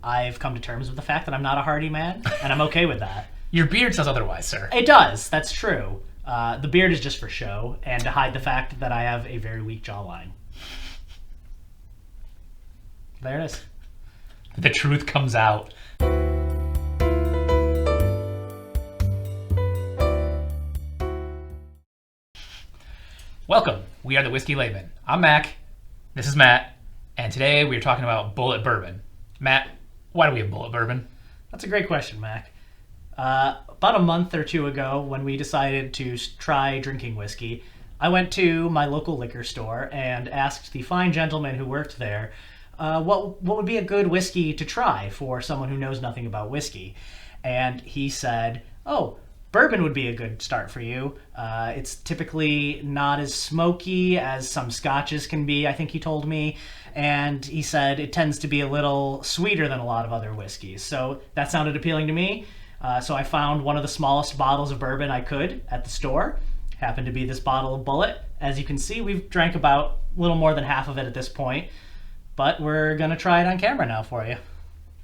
I've come to terms with the fact that I'm not a hearty man, and I'm okay with that. Your beard says otherwise, sir. It does. That's true. The beard is just for show and to hide the fact that I have a very weak jawline. There it is. The truth comes out. Welcome. We are the Whiskey Laymen. I'm Mac. This is Matt. And today we are talking about Bulleit Bourbon. Matt, why do we have Bulleit Bourbon? That's a great question, Mac. About a month or two ago, when we decided to try drinking whiskey, I went to my local liquor store and asked the fine gentleman who worked there what would be a good whiskey to try for someone who knows nothing about whiskey. And he said, oh, bourbon would be a good start for you. It's typically not as smoky as some scotches can be, I think he told me. And he said it tends to be a little sweeter than a lot of other whiskeys. So that sounded appealing to me. So I found one of the smallest bottles of bourbon I could at the store. Happened to be this bottle of Bulleit. As you can see, we've drank about a little more than half of it at this point. But we're going to try it on camera now for you.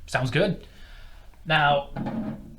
Sounds good. Now,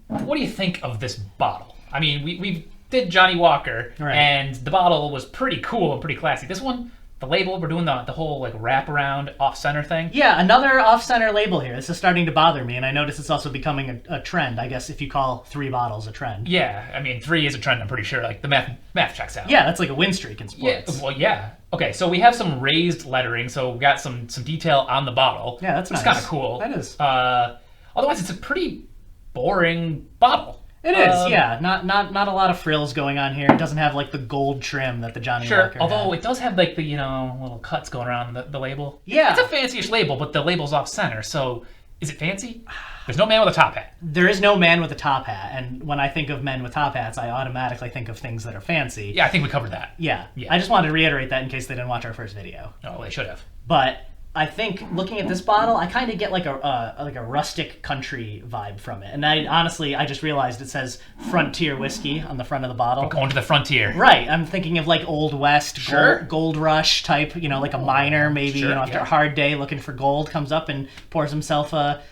what do you think of this bottle? I mean, we did Johnny Walker, right, and the bottle was pretty cool and pretty classy. This one, the label, we're doing the whole like wrap-around off-center thing. Yeah, another off-center label here. This is starting to bother me, and I notice it's also becoming a trend, I guess, if you call 3 bottles a trend. Yeah, I mean, 3 is a trend, I'm pretty sure. Like, the math checks out. Yeah, that's like a win streak in sports. Yeah, well, yeah. Okay, so we have some raised lettering, so we got some detail on the bottle. Yeah, that's nice. It's kind of cool. That is. Otherwise, it's a pretty boring bottle. It is, yeah. Not a lot of frills going on here. It doesn't have like the gold trim that the Johnny Walker although had. it does have like the little cuts going around the label. Yeah, it's a fancy-ish label, but the label's off center. So is it fancy? There's no man with a top hat. There is no man with a top hat, and when I think of men with top hats, I automatically think of things that are fancy. Yeah, I think we covered that. Yeah. I just wanted to reiterate that in case they didn't watch our first video. Oh, they should have. But I think looking at this bottle, I kind of get like a rustic country vibe from it. And I just realized it says Frontier Whiskey on the front of the bottle. We're going to the frontier. Right. I'm thinking of like Old West, sure, gold rush type, like a miner maybe, sure, after a hard day looking for gold, comes up and pours himself a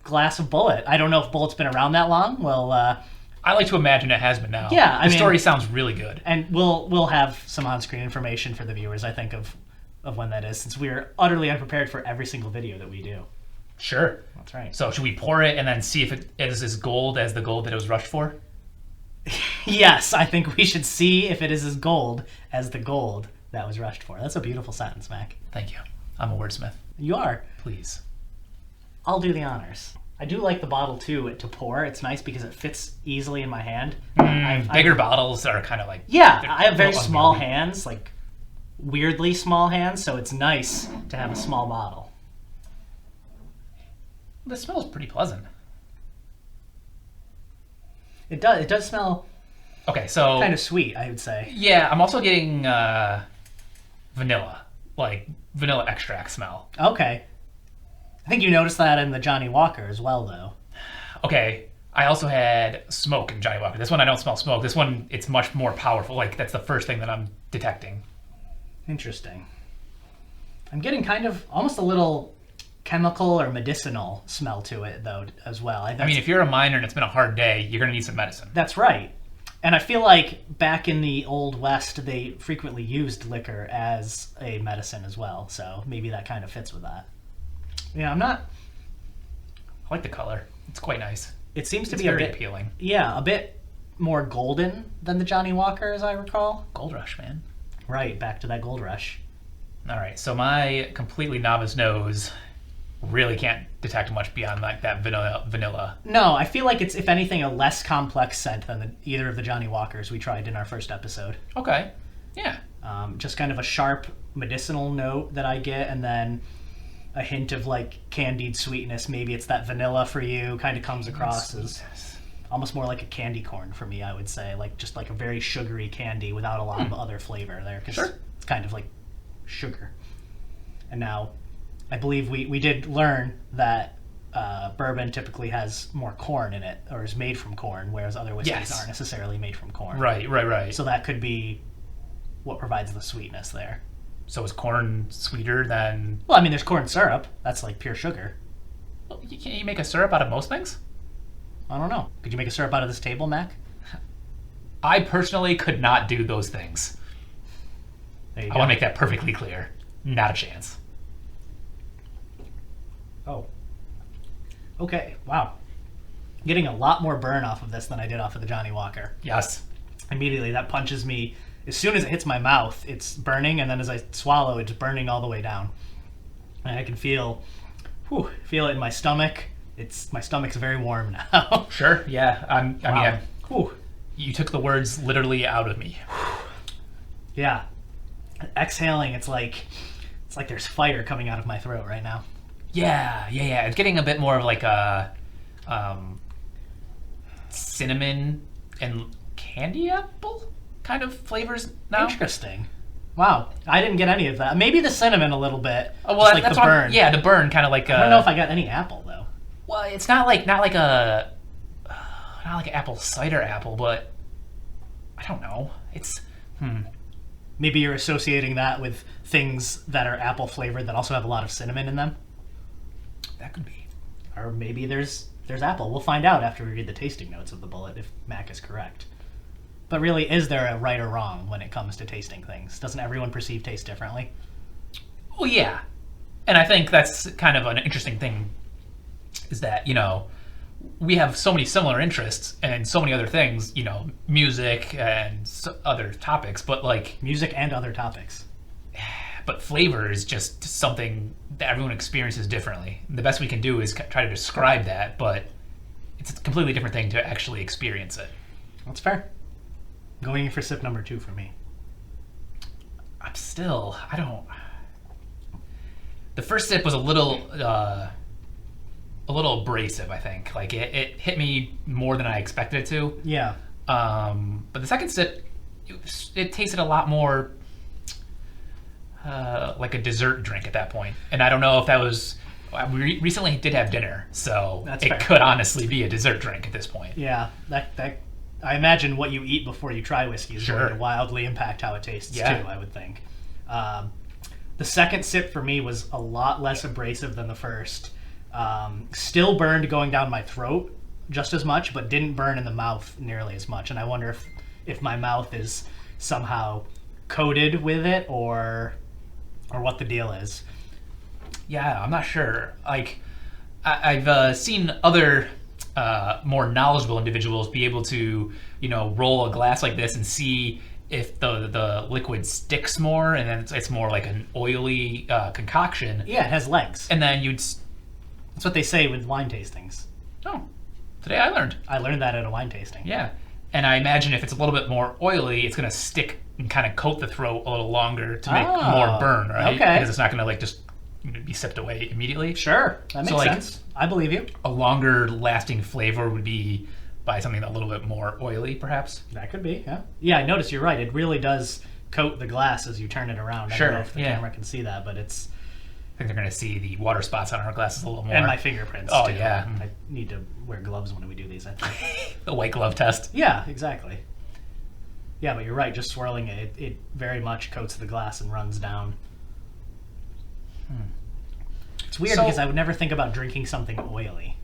glass of Bulleit. I don't know if Bulleit's been around that long. Well, I like to imagine it has been now. Yeah, the story sounds really good. And we'll have some on-screen information for the viewers, I think, of when that is, since we're utterly unprepared for every single video that we do. Sure. That's right. So should we pour it and then see if it is as gold as the gold that it was rushed for? Yes, I think we should see if it is as gold as the gold that was rushed for. That's a beautiful sentence, Mac. Thank you. I'm a wordsmith. You are. Please. I'll do the honors. I do like the bottle, too, to pour. It's nice because it fits easily in my hand. Bigger bottles are kind of like... Yeah, I have very small hands, like weirdly small hands, so it's nice to have a small bottle. The smell is pretty pleasant. It does smell... Okay, so... kind of sweet, I would say. Yeah, I'm also getting vanilla. Like, vanilla extract smell. Okay. I think you noticed that in the Johnny Walker as well, though. Okay, I also had smoke in Johnny Walker. This one I don't smell smoke. This one, it's much more powerful. Like, that's the first thing that I'm detecting. Interesting. I'm getting kind of almost a little chemical or medicinal smell to it, though, as well. I mean, if you're a miner and it's been a hard day, you're going to need some medicine. That's right. And I feel like back in the Old West, they frequently used liquor as a medicine as well. So maybe that kind of fits with that. Yeah, I like the color. It's quite nice. It seems to be very appealing. Yeah, a bit more golden than the Johnny Walker, as I recall. Gold Rush, man. Right, back to that Gold Rush. All right, so my completely novice nose really can't detect much beyond like that vanilla. No, I feel like it's, if anything, a less complex scent than either of the Johnny Walkers we tried in our first episode. Okay, yeah. Just kind of a sharp medicinal note that I get, and then a hint of like candied sweetness. Maybe it's that vanilla for you, kind of comes across as almost more like a candy corn for me, I would say. Like just like a very sugary candy without a lot of other flavor there, because it's kind of like sugar. And now I believe we did learn that bourbon typically has more corn in it, or is made from corn, whereas other whiskeys aren't necessarily made from corn. Right. So that could be what provides the sweetness there. So is corn sweeter than... Well, I mean, there's corn syrup. That's like pure sugar. Well, can't you make a syrup out of most things? I don't know. Could you make a syrup out of this table, Mac? I personally could not do those things. There you I go. want to make that perfectly clear. Not a chance. Oh. Okay, wow. Getting a lot more burn off of this than I did off of the Johnny Walker. Yes. Immediately, that punches me. As soon as it hits my mouth, it's burning, and then as I swallow, it's burning all the way down. And I can feel it in my stomach. My stomach's very warm now. Sure. Yeah. Wow. Whew. You took the words literally out of me. Yeah. Exhaling, it's like there's fire coming out of my throat right now. Yeah. It's getting a bit more of like a cinnamon and candy apple kind of flavors now. Interesting. Wow, I didn't get any of that. Maybe the cinnamon a little bit. Oh, well, just that's the burn. Yeah, the burn kind of like. I don't know if I got any apple though. Well, it's not like an apple cider apple, but I don't know. It's Maybe you're associating that with things that are apple flavored that also have a lot of cinnamon in them. that could be. Or maybe there's apple. We'll find out after we read the tasting notes of the Bulleit if Mac is correct. But really, is there a right or wrong when it comes to tasting things? Doesn't everyone perceive taste differently? Well, yeah, and I think that's kind of an interesting thing. Is that we have so many similar interests and so many other things, music and other topics, but like Music and other topics. but flavor is just something that everyone experiences differently. The best we can do is try to describe that, but it's a completely different thing to actually experience it. That's fair. Going in for sip number 2 for me. I don't. The first sip was a little abrasive, I think. Like it hit me more than I expected it to. Yeah. But the second sip, it tasted a lot more like a dessert drink at that point. And I don't know if that was. We recently did have dinner, so That's it fair. could honestly be a dessert drink at this point. Yeah, that I imagine what you eat before you try whiskey is going to wildly impact how it tastes too, I would think. The second sip for me was a lot less abrasive than the first. Still burned going down my throat just as much, but didn't burn in the mouth nearly as much. And I wonder if my mouth is somehow coated with it or what the deal is. Yeah, I'm not sure. Like, I've seen other more knowledgeable individuals be able to, roll a glass like this and see if the liquid sticks more, and then it's more like an oily concoction. Yeah, it has legs. And then That's what they say with wine tastings. Oh, today I learned. I learned that at a wine tasting. Yeah. And I imagine if it's a little bit more oily, it's going to stick and kind of coat the throat a little longer to make more burn, right? Okay. Because it's not going to just be sipped away immediately. Sure, that makes sense. I believe you. A longer lasting flavor would be by something a little bit more oily, perhaps. That could be, yeah. Yeah, I noticed you're right. It really does coat the glass as you turn it around. I Sure, don't know if the camera can see that, but it's... I think they're going to see the water spots on our glasses a little more. And my fingerprints, Oh, too. yeah. I need to wear gloves when we do these, I think. The white glove test. Yeah, exactly. Yeah, but you're right. Just swirling it very much coats the glass and runs down. It's weird because I would never think about drinking something oily.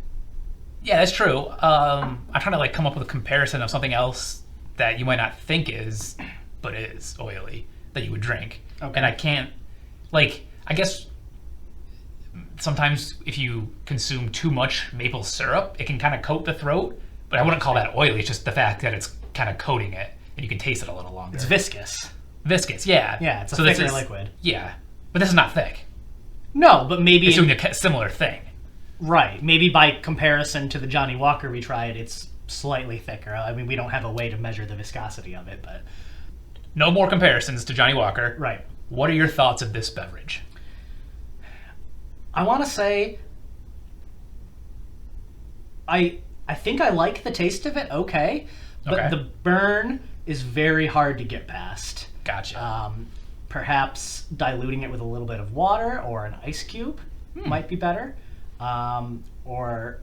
Yeah, that's true. I'm trying to come up with a comparison of something else that you might not think is, but is oily that you would drink. Okay. And I can't, I guess sometimes if you consume too much maple syrup, it can kind of coat the throat, but I wouldn't call that oily. It's just the fact that it's kind of coating it and you can taste it a little longer. It's viscous. Viscous, yeah. Yeah, it's a thicker liquid. Yeah, but this is not thick. No, but maybe... It's doing a similar thing. Right. Maybe by comparison to the Johnny Walker we tried, it's slightly thicker. I mean, we don't have a way to measure the viscosity of it, but... No more comparisons to Johnny Walker. Right. What are your thoughts of this beverage? I want to say... I think I like the taste of it, okay. But the burn is very hard to get past. Gotcha. Perhaps diluting it with a little bit of water or an ice cube might be better. Or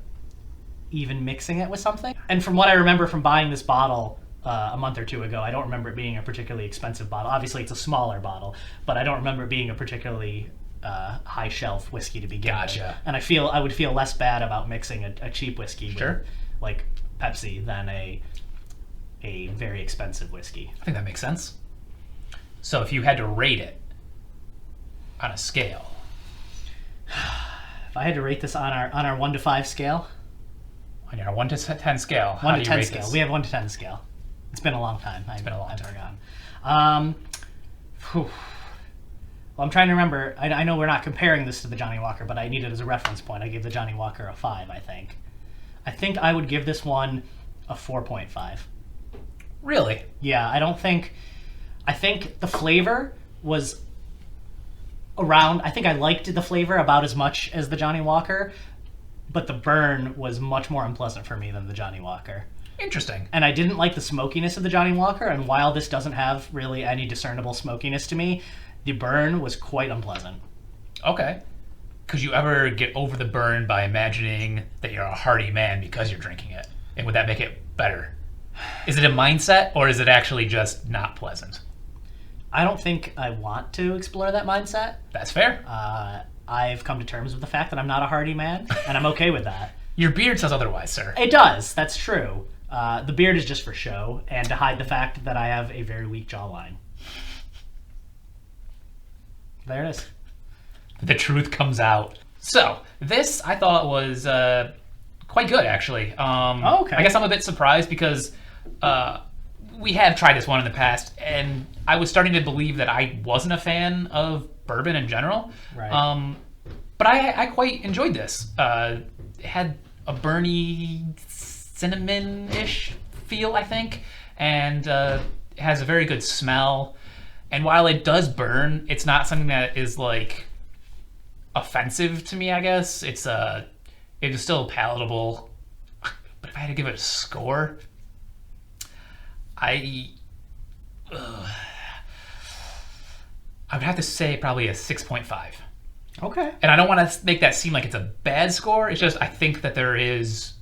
even mixing it with something. And from what I remember from buying this bottle a month or two ago, I don't remember it being a particularly expensive bottle. Obviously, it's a smaller bottle, but I don't remember it being a particularly high shelf whiskey to begin Gotcha. with. And I would feel less bad about mixing a cheap whiskey with like Pepsi than a very expensive whiskey. I think that makes sense. So if you had to rate it on a scale, if I had to rate this on our 1 to 5 scale, on your 1 to 10 scale, 1 how to do you 10 rate scale. this? We have 1 to 10 scale. It's been a long time. It's been a long time. Forgotten. Well, I'm trying to remember. I know we're not comparing this to the Johnny Walker, but I need it as a reference point. I gave the Johnny Walker a 5, I think. I think I would give this one a 4.5. Really? Yeah, I think the flavor was around. I think I liked the flavor about as much as the Johnny Walker, but the burn was much more unpleasant for me than the Johnny Walker. Interesting. And I didn't like the smokiness of the Johnny Walker, and while this doesn't have really any discernible smokiness to me, the burn was quite unpleasant. Okay. Could you ever get over the burn by imagining that you're a hearty man because you're drinking it? And would that make it better? Is it a mindset, or is it actually just not pleasant? I don't think I want to explore that mindset. That's fair. I've come to terms with the fact that I'm not a hearty man, and I'm okay with that. Your beard says otherwise, sir. It does. That's true. The beard is just for show and to hide the fact that I have a very weak jawline. There it is. The truth comes out. So, this I thought was quite good, actually. Okay. I guess I'm a bit surprised because we have tried this one in the past, and I was starting to believe that I wasn't a fan of bourbon in general. Right. But I quite enjoyed this. It had a burny, cinnamon-ish feel, I think, and it has a very good smell. And while it does burn, it's not something that is like offensive to me, I guess. It is still palatable. But if I had to give it a score, I would have to say probably a 6.5. Okay. And I don't want to make that seem like it's a bad score. It's just I think that there is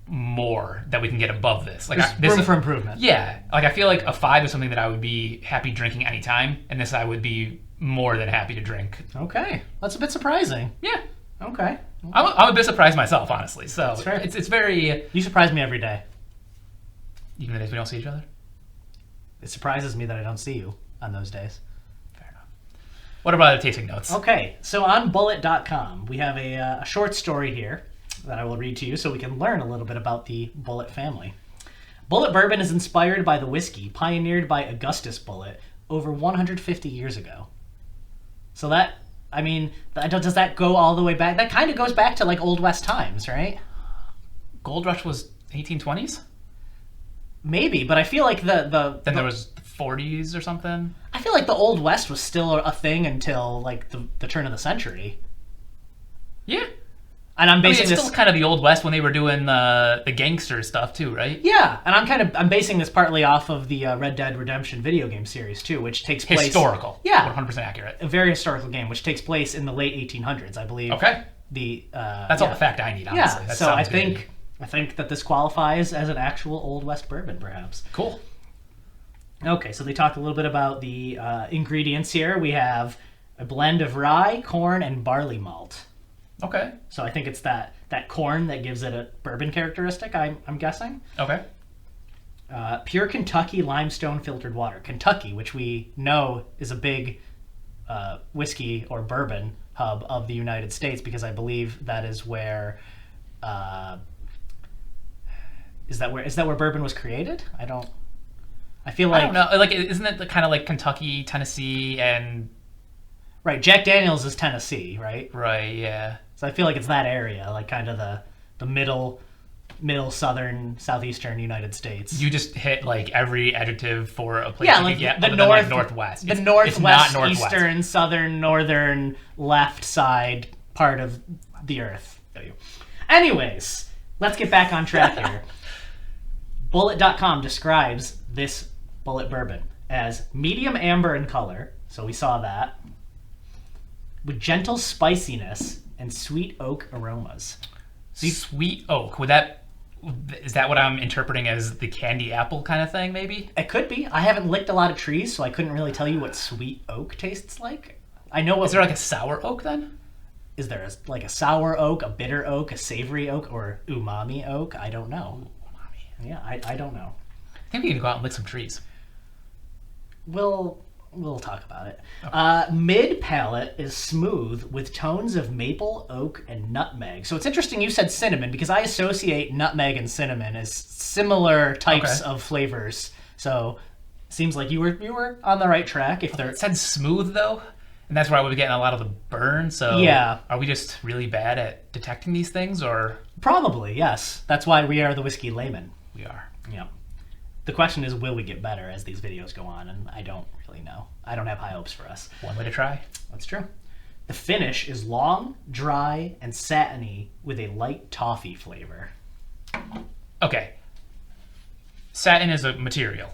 more that we can get above this. Like There's room for improvement. Yeah. Like I feel like a 5 is something that I would be happy drinking anytime, and this I would be more than happy to drink. Okay. That's a bit surprising. Yeah. Okay. I'm a bit surprised myself, honestly. So That's fair. it's very... You surprise me every day. Even the days we don't see each other? It surprises me that I don't see you on those days. Fair enough. What about the tasting notes? Okay, so on Bulleit.com, we have a short story here that I will read to you so we can learn a little bit about the Bulleit family. Bulleit bourbon is inspired by the whiskey pioneered by Augustus Bulleit over 150 years ago. So that, I mean, does that go all the way back? That kind of goes back to like Old West times, right? Gold Rush was 1820s? Maybe, but I feel like Then there was 40s or something? I feel like the Old West was still a thing until like the turn of the century. Yeah. And I'm basing it's this still kind of the Old West when they were doing the gangster stuff too, right? Yeah, and I'm basing this partly off of the Red Dead Redemption video game series too, which takes place Historical. Yeah, 100% accurate. a very historical game, which takes place in the late 1800s, I believe. Okay. That's all the fact I need, honestly. Yeah, That so sounds I think that this qualifies as an actual Old West bourbon, perhaps. Cool. Okay, so they talk a little bit about the ingredients here. We have a blend of rye, corn, and barley malt. Okay. So I think it's that corn that gives it a bourbon characteristic, I'm guessing. Okay. Pure Kentucky limestone filtered water. Kentucky, which we know is a big whiskey or bourbon hub of the United States, because I believe that is where is that where bourbon was created? I feel like I don't know. Like, isn't it kind of like Kentucky, Tennessee, and right? Jack Daniel's is Tennessee, right? right? Yeah. So I feel like it's that area, like kind of the middle southern southeastern United States. You just hit like every adjective for a place Yeah, you like could get the other north, than, like, northwest. the It's northwest, not northwest. eastern, southern, northern, left side part of the earth. Anyways, let's get back on track here. Bulleit.com describes this Bulleit bourbon as medium amber in color, so we saw that, with gentle spiciness and sweet oak aromas. Sweet oak. Is that what I'm interpreting as the candy apple kind of thing, maybe? It could be. I haven't licked a lot of trees, so I couldn't really tell you what sweet oak tastes like. I know what... Is there like a sour oak then? Is there like a sour oak, a bitter oak, a savory oak, or umami oak? I don't know. Umami. Yeah, I don't know. I think we need to go out and lick some trees. We'll talk about it. Okay. Mid palate is smooth with tones of maple, oak, and nutmeg. So it's interesting you said cinnamon because I associate nutmeg and cinnamon as similar types of flavors. So seems like you were on the right track. If it said smooth though, and that's where I would be getting a lot of the burn. So yeah, are we just really bad at detecting these things, or probably yes? That's why we are the whiskey laymen. We are. Yeah. The question is, will we get better as these videos go on? And I don't really know. I don't have high hopes for us. One way to try. That's true. The finish is long, dry, and satiny with a light toffee flavor. Okay. Satin is a material.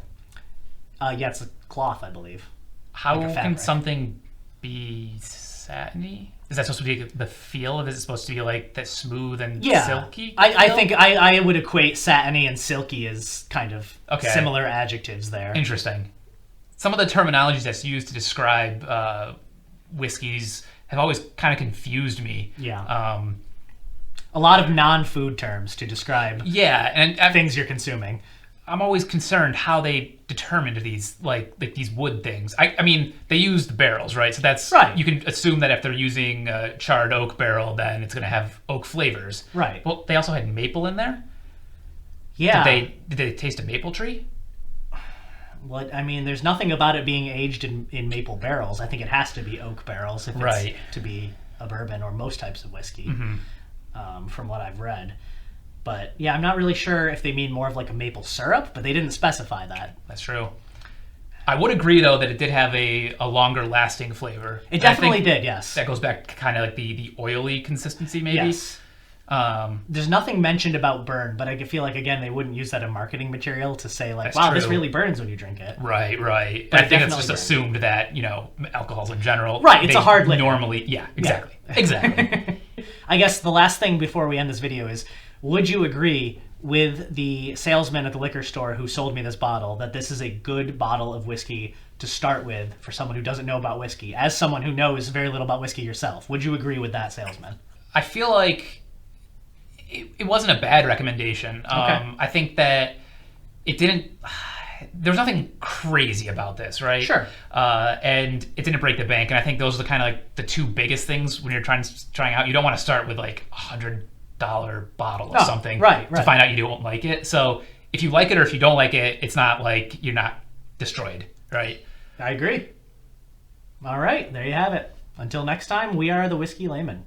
Yeah, it's a cloth, I believe. How like can something be satiny? Is that supposed to be the feel of it? Is it supposed to be like that smooth and silky? I think I would equate satiny and silky as kind of similar adjectives there. Interesting. Some of the terminologies that's used to describe whiskeys have always kind of confused me. Yeah. A lot of non-food terms to describe and things you're consuming. I'm always concerned how they determined these like these wood things. I mean, they used barrels, right? So that's right. You can assume that if they're using a charred oak barrel, then it's going to have oak flavors. Right. Well, they also had maple in there. Yeah. Did they taste a maple tree? Well, I mean, there's nothing about it being aged in maple barrels. I think it has to be oak barrels if it's to be a bourbon or most types of whiskey, from what I've read. But yeah, I'm not really sure if they mean more of like a maple syrup, but they didn't specify that. That's true. I would agree, though, that it did have a longer lasting flavor. It definitely did, yes. That goes back to kind of like the oily consistency, maybe. Yes. There's nothing mentioned about burn, but I feel like, again, they wouldn't use that in marketing material to say, like, wow, this really burns when you drink it. Right. But I think it's just assumed that, alcohols in general. Right, it's a hard liquor. Normally, exactly. Yeah. Exactly. I guess the last thing before we end this video is, would you agree with the salesman at the liquor store who sold me this bottle that this is a good bottle of whiskey to start with for someone who doesn't know about whiskey? As someone who knows very little about whiskey yourself, would you agree with that salesman? I feel like it wasn't a bad recommendation. I think that it didn't... There was nothing crazy about this, right? Sure. And it didn't break the bank. And I think those are the kind of like the two biggest things when you're trying out. You don't want to start with like $100 bottle of something to find out you don't like it. So if you like it or if you don't like it, it's not like you're not destroyed, right? I agree. All right, there you have it. Until next time, we are the Whiskey Laymen.